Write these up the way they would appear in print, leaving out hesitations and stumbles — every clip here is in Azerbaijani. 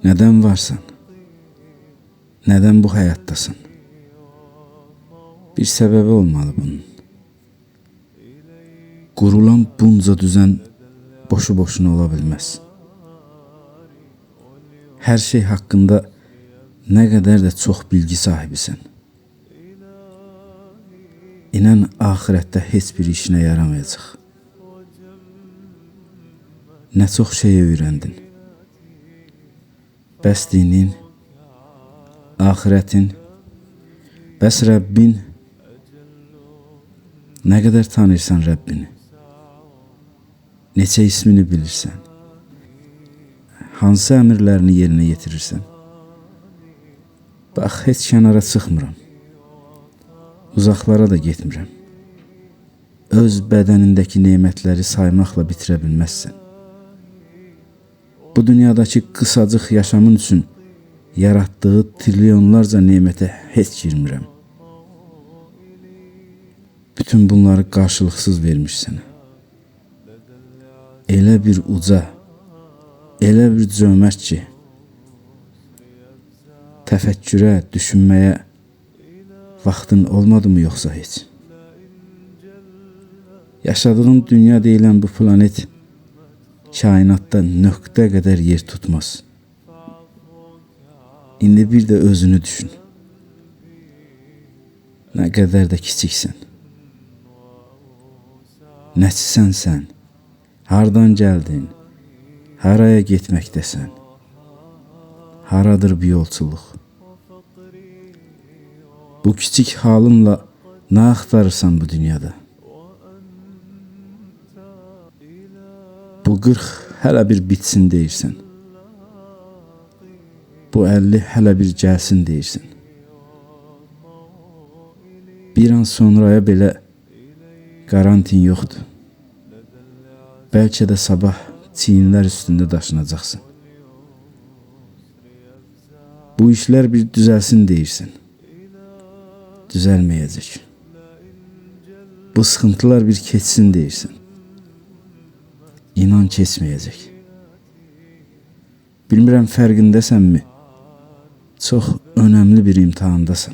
Neden varsan? Neden bu hayattasın? Bir sebebi olmalı bunun. Qurulan bunca düzen boşu boşuna ola bilməz. Hər şey haqqında nə qədər də çox bilgi sahibisən. İnan ahirətdə heç bir işinə yaramayacaq. Nə çox şey öyrəndin. Bəs dinin, ahirətin, bəs Rəbbin, nə qədər tanırsan Rəbbini? Neçə ismini bilirsən? Hansı əmrlərini yerinə yetirirsən? Bax, heç kənara çıxmıram. Uzaqlara da getmirəm. Öz bədənindəki nemətləri saymaqla bitirə bilməzsən. Bu dünyadakı qısacıq yaşamın üçün yaratdığı trilyonlarca nemətə heç girmirəm. Bütün bunları qarşılıqsız vermiş sənə. Elə bir uca, elə bir cömert ki, təfəkkürə, düşünməyə vaxtın olmadı mı yoxsa heç? Yaşadığın dünya deyilən bu planet kainatda nöqtə qədər yer tutmaz. İndi bir də özünü düşün. Nə qədər də kiçiksən. Nəçisən sən? Hardan gəldin? Haraya getməkdəsən? Haradır bu yolçuluq? Bu kiçik halınla nə axtarırsan bu dünyada? Bu 40 hələ bir bitsin deyirsən. Bu 50 hələ bir gəlsin deyirsən. Bir an sonraya belə garantin yoxdur. Bəlkə də sabah çiyinlər üstündə daşınacaqsın. Bu işlər bir düzəlsin deyirsən. Düzəlməyəcək. Bu sıxıntılar bir keçsin deyirsən. İnan keçməyəcək. Bilmirəm fərqindəsənmi? Çox önəmli bir imtihandasan.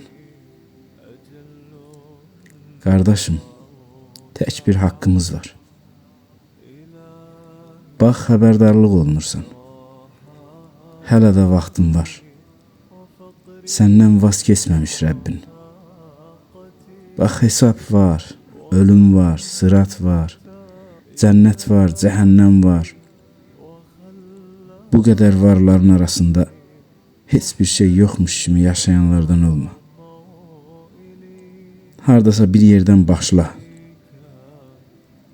Qardaşım, tək bir haqqımız var. Bax, xəbərdarlıq olunursan. Hələ də vaxtın var. Səndən vaz keçməmiş Rəbbin. Bax, hesab var, ölüm var, sırat var, cənnət var, cəhənnəm var. Bu qədər varların arasında heç bir şey yoxmuş kimi yaşayanlardan olma. Hardasa bir yerdən başla.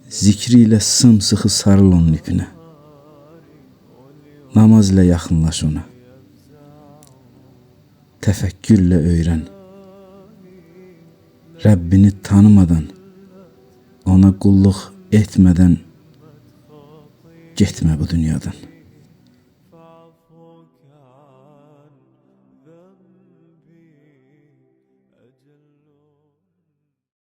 Zikri ilə sımsıxı sarıl onun ipinə. Namaz ilə yaxınlaş ona. Təfəkkürlə öyrən. Rəbbini tanımadan, ona qulluq etmədən getmə bu dünyadan.